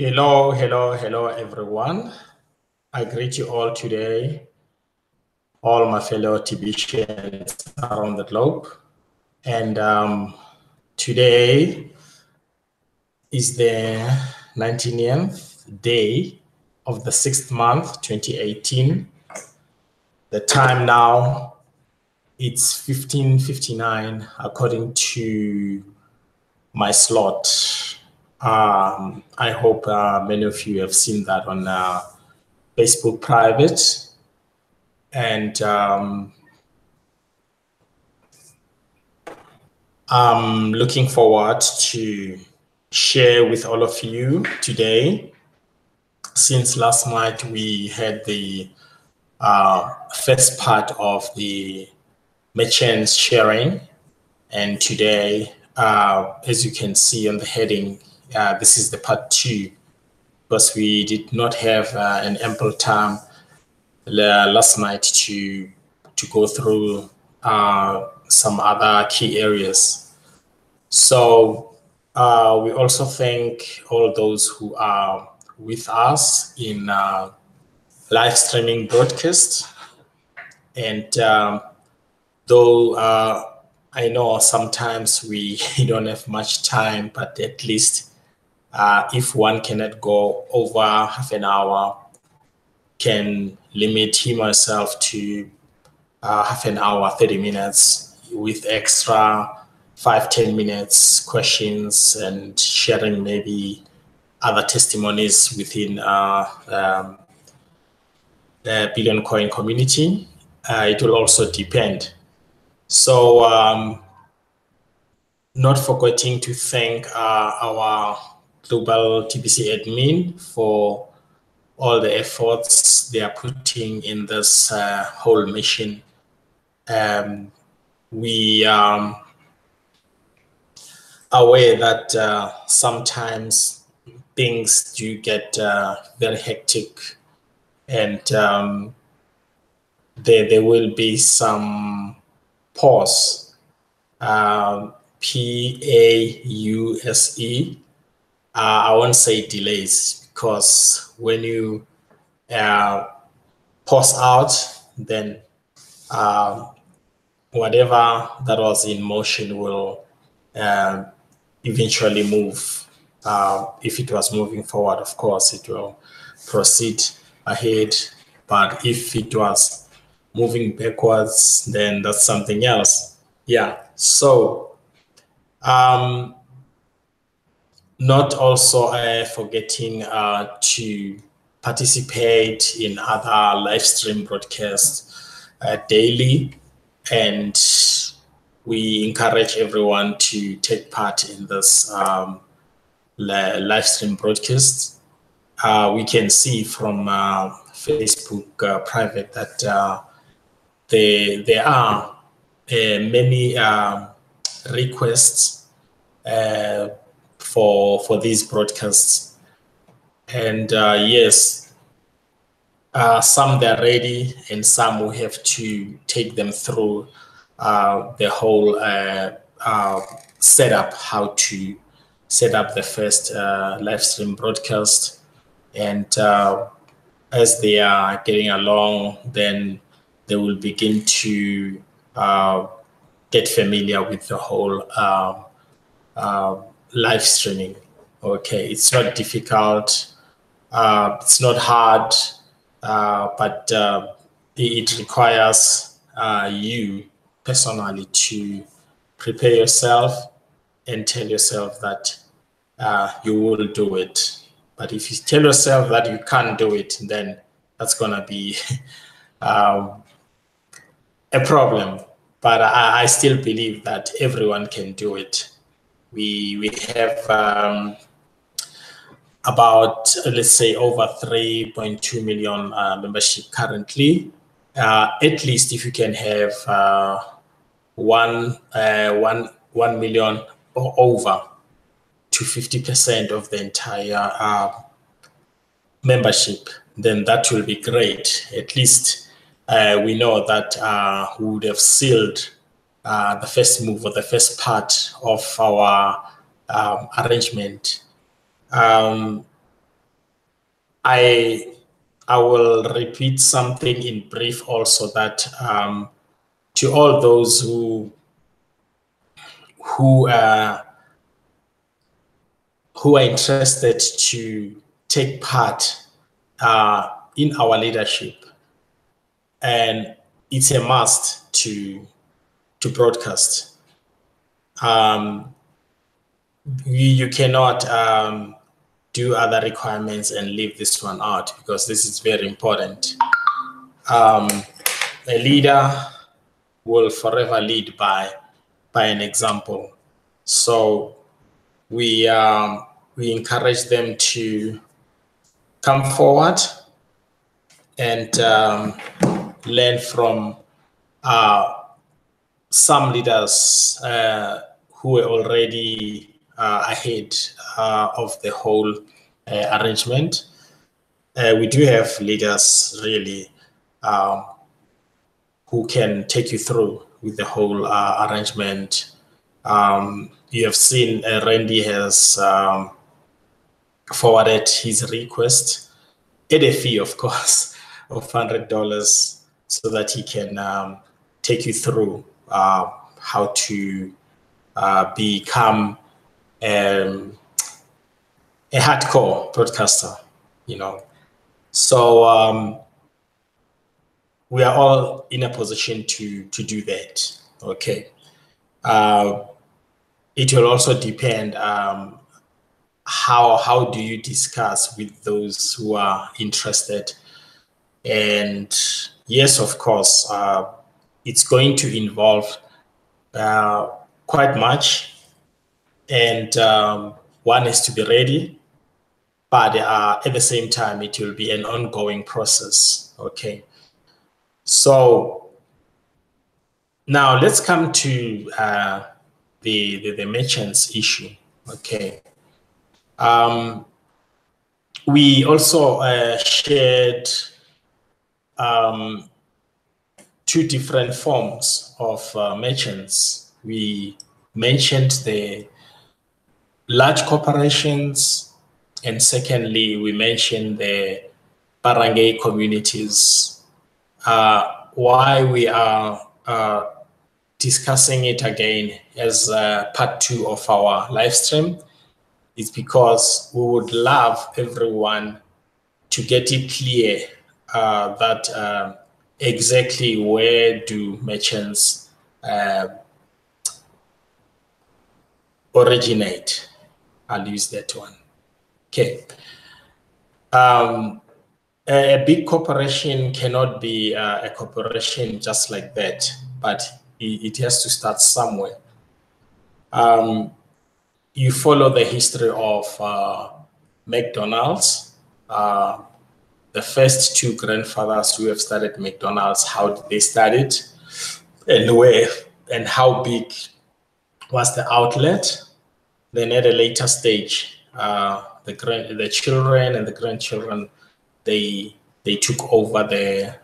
Hello, hello, hello, everyone. I greet you all today, all my fellow TBCians around the globe. And today is the 19th day of the 6th month, 2018. The time now, it's 15:59 according to my slot. I hope many of you have seen that on Facebook private. And I'm looking forward to share with all of you today. Since last night we had the first part of the merchants sharing, and today, as you can see on the heading, this is the part 2, because we did not have an ample time last night to go through some other key areas. So we also thank all those who are with us in live streaming broadcast. And though I know sometimes we don't have much time, but at least if one cannot go over half an hour, can limit him or herself to half an hour, 30 minutes with extra 5-10 minutes questions and sharing maybe other testimonies within the Billion Coin community. It will also depend. So not forgetting to thank our global TBC admin for all the efforts they are putting in this whole mission. We aware that sometimes things do get very hectic, and there will be some pause, Pause. I won't say delays, because when you pause out, then whatever that was in motion will eventually move. If it was moving forward, of course, it will proceed ahead. But if it was moving backwards, then that's something else. Yeah. So not also forgetting to participate in other live stream broadcasts daily. And we encourage everyone to take part in this live stream broadcast. We can see from Facebook private that there are many requests for these broadcasts. And yes, some they're ready, and some we have to take them through the whole setup, how to set up the first live stream broadcast. And as they are getting along, then they will begin to get familiar with the whole live streaming. Okay, it's not difficult, it's not hard, but it requires you personally to prepare yourself and tell yourself that you will do it. But if you tell yourself that you can't do it, then that's gonna be a problem. But I still believe that everyone can do it. We have about, let's say, over 3.2 million membership currently. At least if you can have 1 million or over to 50% of the entire membership, then that will be great. At least we know that we would have sealed the first move, or the first part of our arrangement. I will repeat something in brief also, that to all those who are interested to take part in our leadership, and it's a must to broadcast. You cannot do other requirements and leave this one out, because this is very important. A leader will forever lead by an example. So we encourage them to come forward and learn from some leaders who were already ahead of the whole arrangement. We do have leaders really who can take you through with the whole arrangement. You have seen Randy has forwarded his request at a fee, of course, of $100, so that he can take you through how to become a hardcore broadcaster, you know. So we are all in a position to do that. Okay. It will also depend how do you discuss with those who are interested. And yes, of course, it's going to involve quite much, and one is to be ready, but at the same time, it will be an ongoing process. Okay. So now let's come to the merchants issue. Okay. We also shared two different forms of merchants. We mentioned the large corporations, and secondly, we mentioned the barangay communities. Why we are discussing it again as part 2 of our live stream is because we would love everyone to get it clear that exactly where do merchants originate. I'll use that one. Okay. A big corporation cannot be a corporation just like that, but it has to start somewhere. You follow the history of McDonald's. The first two grandfathers who have started McDonald's, how did they start it, and where and how big was the outlet? Then at a later stage, the children and the grandchildren, they took over the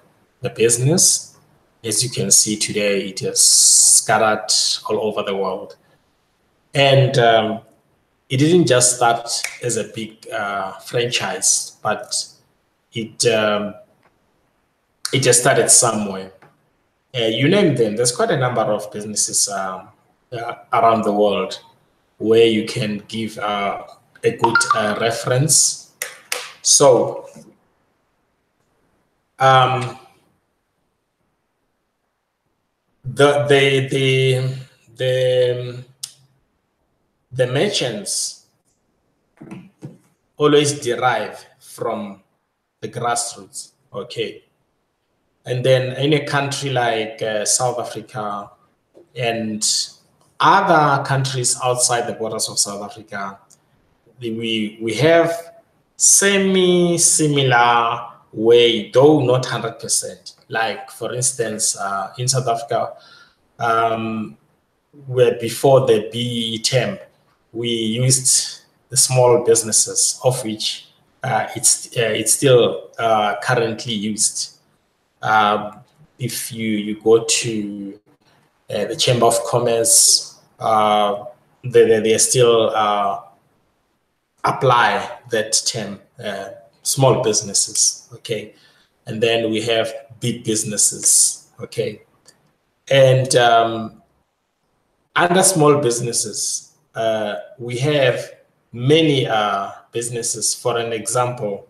business. As you can see today, it is scattered all over the world. And it didn't just start as a big franchise, but it just started somewhere. You name them. There's quite a number of businesses around the world where you can give a good reference. So the merchants always derive from the grassroots. Okay. And then in a country like South Africa and other countries outside the borders of South Africa, we have semi-similar way, though not 100%. Like, for instance, in South Africa, where before the BEE term, we used the small businesses, of which it's still currently used. If you go to the Chamber of Commerce, they still apply that term, small businesses, okay? And then we have big businesses, okay? And under small businesses, we have many businesses. For an example,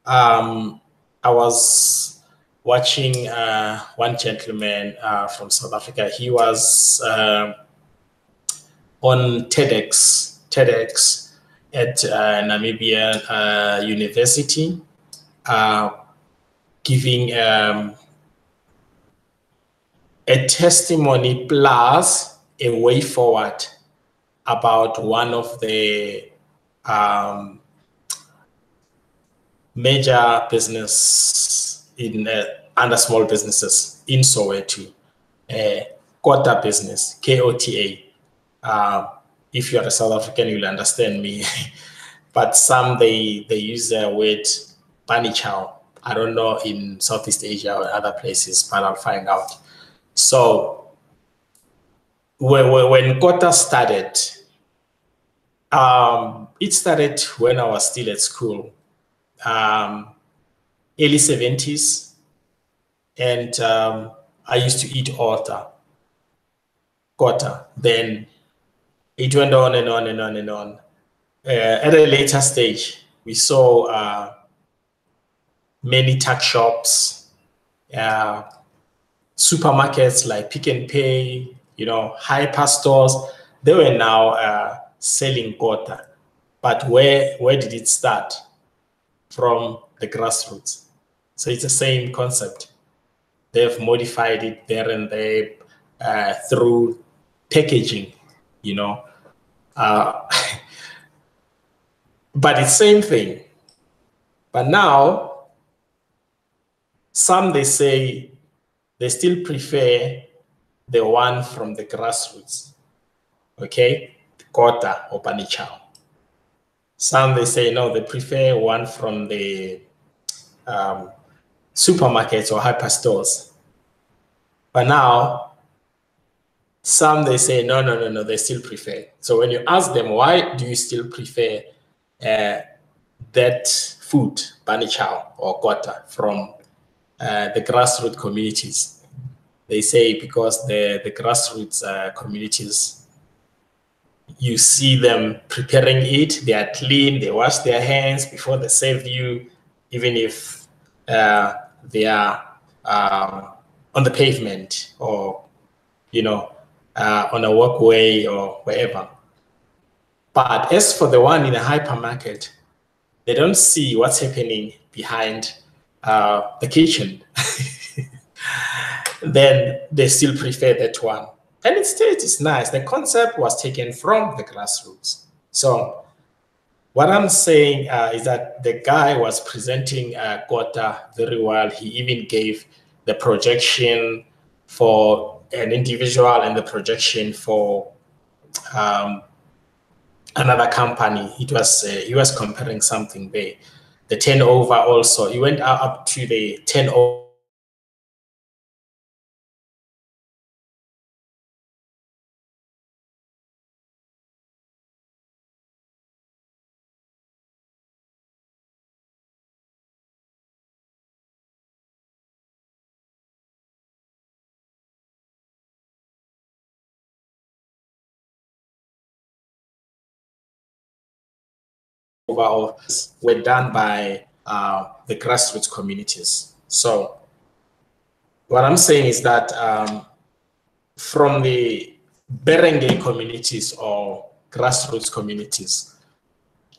I was watching one gentleman from South Africa. He was on TEDx at Namibia University, giving a testimony plus a way forward about one of the major business in under small businesses in Soweto, Kota business, KOTA. If you are a South African, you'll understand me. But some they use the word bunny chow. I don't know in Southeast Asia or other places, but I'll find out. So when Kota started, it started when I was still at school, early 70s, and I used to eat Kota. Then it went on and on and on and on. At a later stage, we saw many tuck shops, supermarkets like Pick and Pay, hyper stores. They were now selling Kota. But where did it start? From the grassroots. So it's the same concept. They've modified it there and there through packaging, but it's same thing. But now, some they say they still prefer the one from the grassroots, okay? Kota or Panichao. Some they say no, they prefer one from the supermarkets or hyperstores. But now, some they say no, they still prefer. So when you ask them, why do you still prefer that food, Panichao or Kota, from the grassroots communities? They say because the grassroots communities, you see them preparing it, they are clean, they wash their hands before they serve you, even if they are on the pavement or, on a walkway or wherever. But as for the one in a hypermarket, they don't see what's happening behind the kitchen. Then they still prefer that one. And it's nice. The concept was taken from the grassroots. So what I'm saying is that the guy was presenting Kota very well. He even gave the projection for an individual and the projection for another company. It was he was comparing something there. The turnover also, he went up to the turnover were done by the grassroots communities. So what I'm saying is that from the Berenge communities or grassroots communities,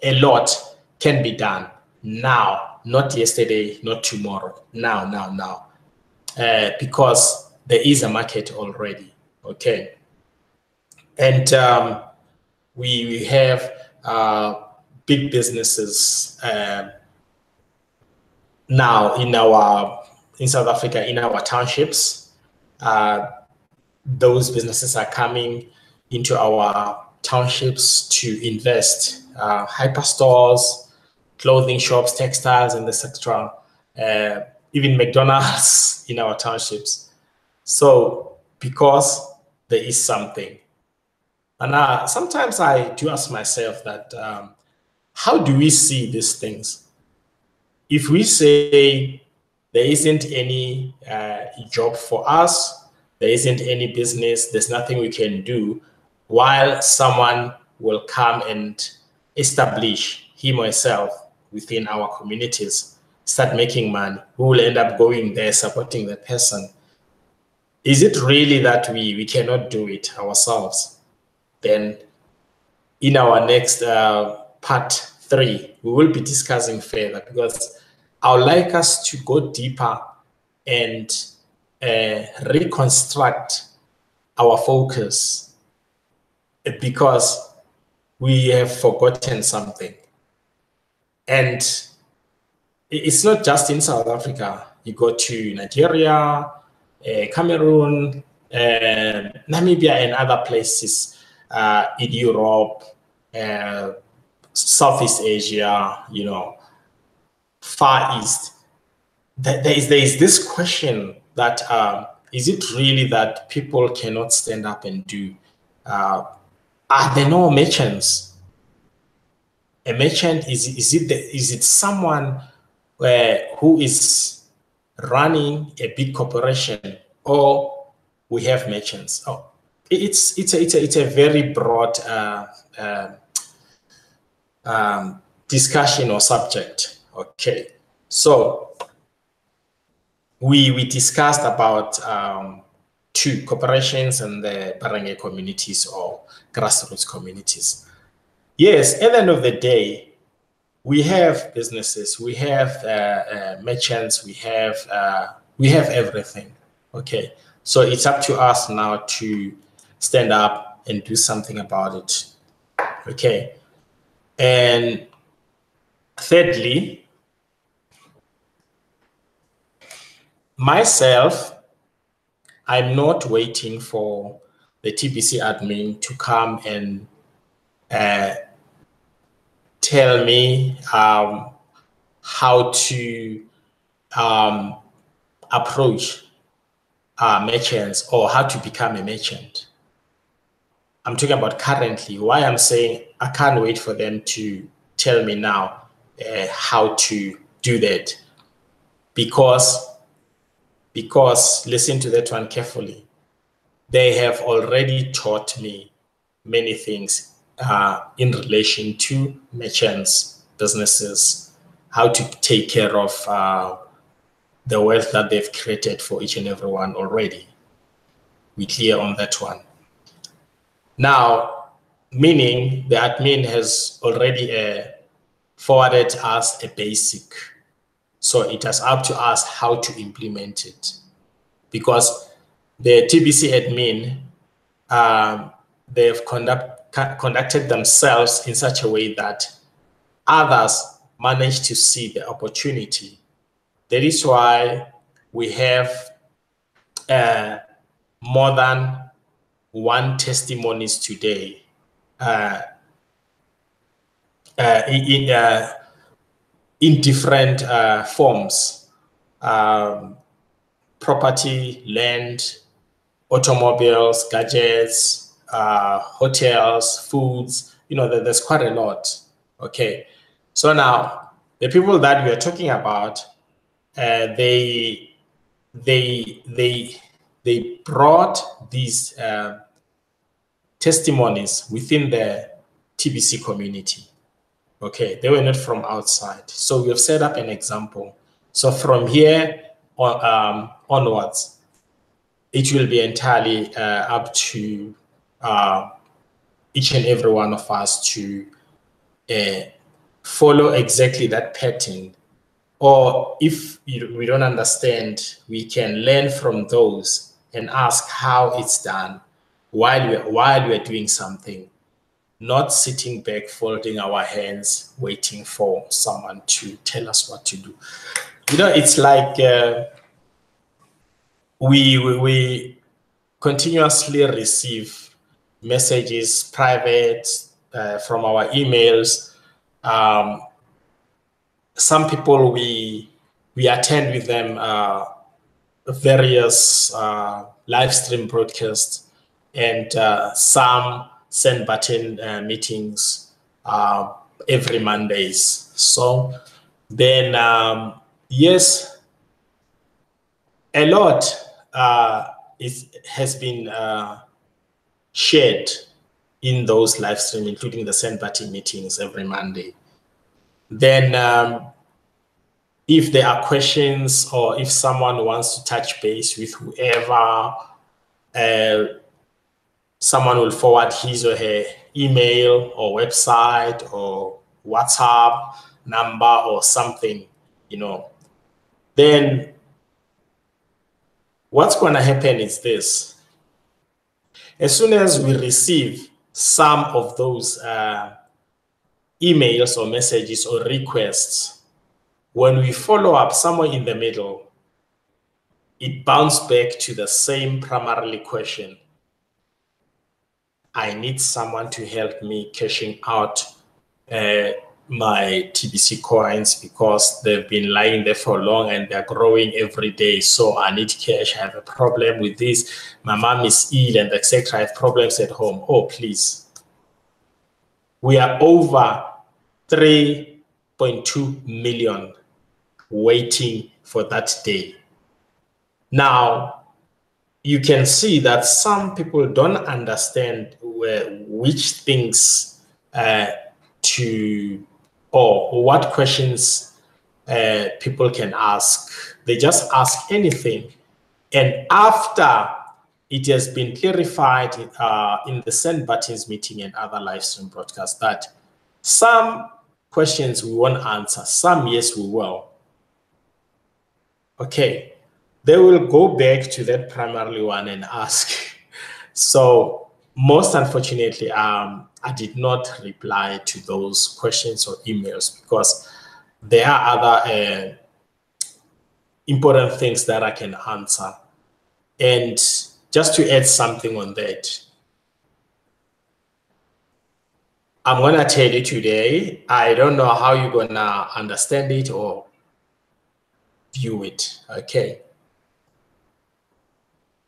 a lot can be done now, not yesterday, not tomorrow, now, because there is a market already, okay? And we have big businesses now in South Africa, in our townships. Those businesses are coming into our townships to invest. Hyperstores, clothing shops, textiles, and etc. Even McDonald's in our townships. So because there is something. And sometimes I do ask myself that, how do we see these things? if we say there isn't any job for us, there isn't any business, there's nothing we can do, while someone will come and establish him or herself within our communities, start making money, we will end up going there supporting that person. Is it really that we cannot do it ourselves? Then in our next part 3, we will be discussing further, because I would like us to go deeper and reconstruct our focus, because we have forgotten something. And it's not just in South Africa. You go to Nigeria, Cameroon, Namibia, and other places in Europe, Southeast Asia, Far East. There is this question that is it really that people cannot stand up and do? Are there no merchants? A merchant is it someone who is running a big corporation, or we have merchants? Oh, it's a very broad discussion or subject. Okay, so we discussed about 2 corporations and the Barangay communities or grassroots communities. Yes, at the end of the day, we have businesses, we have merchants, we have everything. Okay, so it's up to us now to stand up and do something about it. Okay, and thirdly, myself, I'm not waiting for the TBC admin to come and tell me how to approach merchants or how to become a merchant. I'm talking about currently. Why I'm saying I can't wait for them to tell me now how to do that. Because listen to that one carefully. They have already taught me many things in relation to merchants, businesses, how to take care of the wealth that they've created for each and every one already. We're clear on that one. Now, meaning the admin has already forwarded us a basic. So it is up to us how to implement it. Because the TBC admin, they've conducted themselves in such a way that others manage to see the opportunity. That is why we have more than 1 testimonies today in different forms: property, land, automobiles, gadgets, hotels, foods. There's quite a lot. Okay, so now the people that we are talking about, they brought these testimonies within the TBC community. Okay, they were not from outside. So we have set up an example. So from here onwards, it will be entirely up to each and every one of us to follow exactly that pattern. Or if we don't understand, we can learn from those and ask how it's done while we're doing something, not sitting back, folding our hands, waiting for someone to tell us what to do. It's like we continuously receive messages, private, from our emails. Some people we attend with them various live stream broadcasts, and some send button meetings every Mondays. So Then, yes, a lot has been shared in those live streams, including the Send Button meetings every Monday. Then, if there are questions or if someone wants to touch base with whoever, someone will forward his or her email or website or WhatsApp number or something, then what's going to happen is this. As soon as we receive some of those emails or messages or requests, when we follow up somewhere in the middle, it bounced back to the same primarily question. I need someone to help me cashing out my TBC coins because they've been lying there for long and they're growing every day. So I need cash. I have a problem with this. My mom is ill and etc. I have problems at home. Oh, please. We are over 3.2 million waiting for that day. Now, you can see that some people don't understand which things or what questions people can ask. They just ask anything. And after it has been clarified in the Send Buttons meeting and other live stream broadcasts that some questions we won't answer, some yes we will. Okay, they will go back to that primarily one and ask. So most unfortunately, I did not reply to those questions or emails because there are other important things that I can answer. And just to add something on that, I'm going to tell you today, I don't know how you're going to understand it or view it, okay?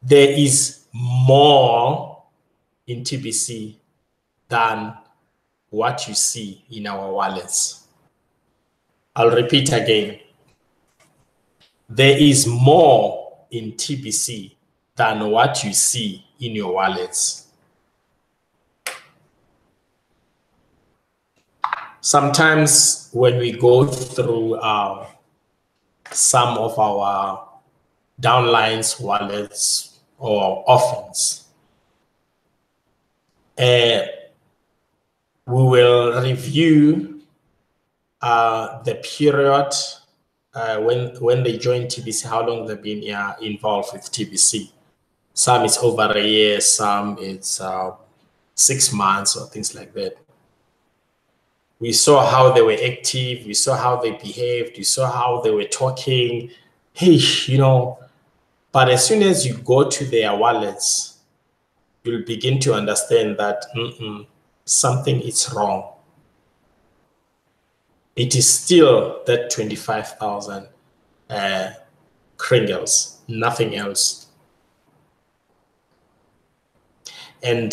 There is more in TBC than what you see in our wallets. I'll repeat again. There is more in TBC than what you see in your wallets. Sometimes when we go through some of our downlines wallets or offers, we will review the period when they join TBC, how long they've been involved with TBC. Some it's over a year, some it's 6 months or things like that. We saw how they were active, we saw how they behaved, we saw how they were talking, hey, but as soon as you go to their wallets, you'll begin to understand that something is wrong. It is still that 25,000 kringles, nothing else. And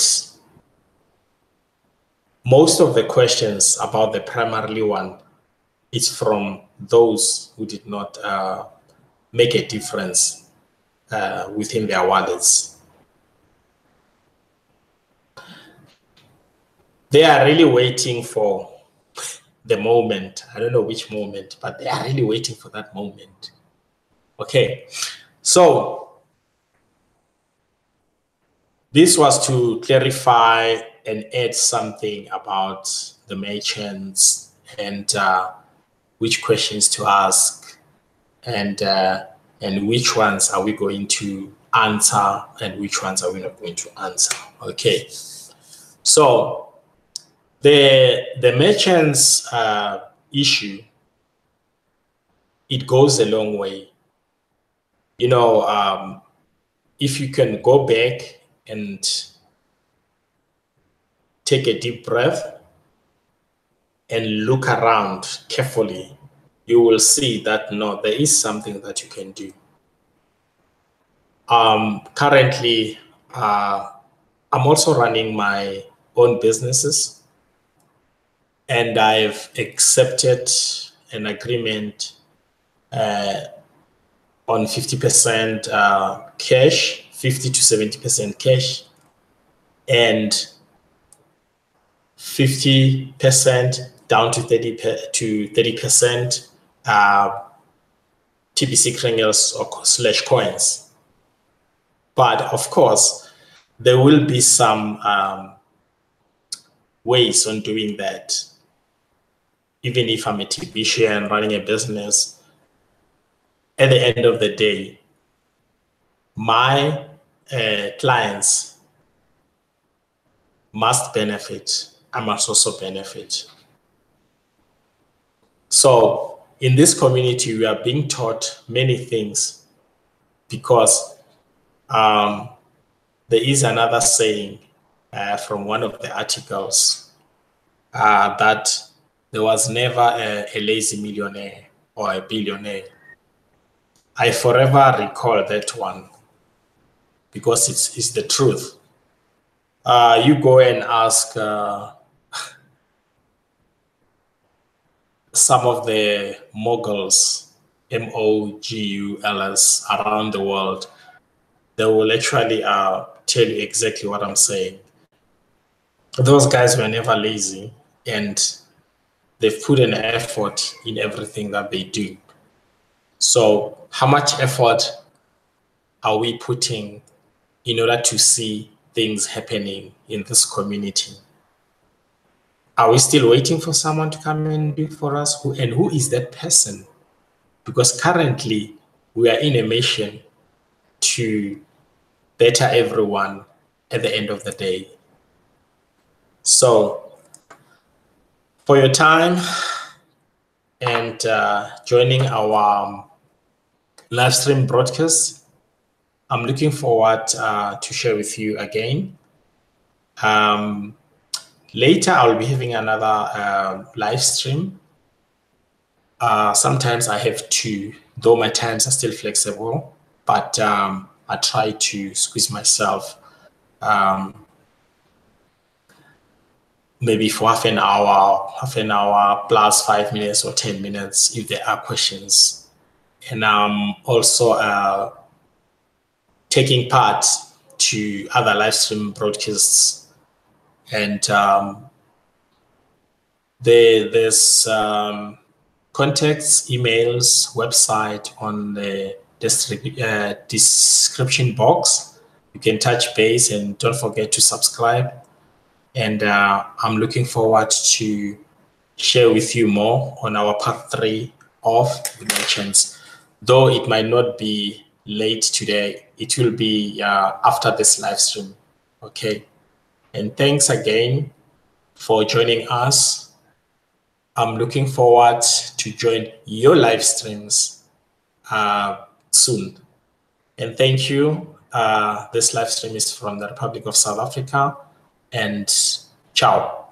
most of the questions about the primarily one is from those who did not make a difference within their wallets. They are really waiting for the moment. I don't know which moment, but they are really waiting for that moment. Okay, so this was to clarify and add something about the merchants and which questions to ask and which ones are we going to answer and which ones are we not going to answer. Okay, so the merchants issue, it goes a long way. If you can go back and take a deep breath and look around carefully, you will see that no, there is something that you can do. Currently, I'm also running my own businesses, and I've accepted, an agreement on 50% cash, 50 to 70% cash, and 50% down to 30% TBC kringles or slash coins. But of course, there will be some ways on doing that. Even if I'm a TBC and running a business, at the end of the day, my clients must benefit. I must also benefit. So in this community, we are being taught many things because there is another saying from one of the articles that there was never a lazy millionaire or a billionaire. I forever recall that one because it's the truth. You go and ask some of the moguls, MOGULs around the world, they will actually tell you exactly what I'm saying. Those guys were never lazy, and they've put an effort in everything that they do. So how much effort are we putting in order to see things happening in this community? Are we still waiting for someone to come and do it for us? Who is that person? Because currently we are in a mission to better everyone at the end of the day. So for your time and joining our live stream broadcast, I'm looking forward to share with you again. Later, I'll be having another live stream. Sometimes I have two, though my times are still flexible, but I try to squeeze myself maybe for half an hour plus 5 minutes or 10 minutes if there are questions. And I'm also taking part to other live stream broadcasts. And there's contacts, emails, website on the description box. You can touch base and don't forget to subscribe. And I'm looking forward to share with you more on our part 3 of the merchants. Though it might not be late today, it will be after this live stream. Okay. And thanks again for joining us. I'm looking forward to join your live streams soon. And thank you. This live stream is from the Republic of South Africa. And ciao.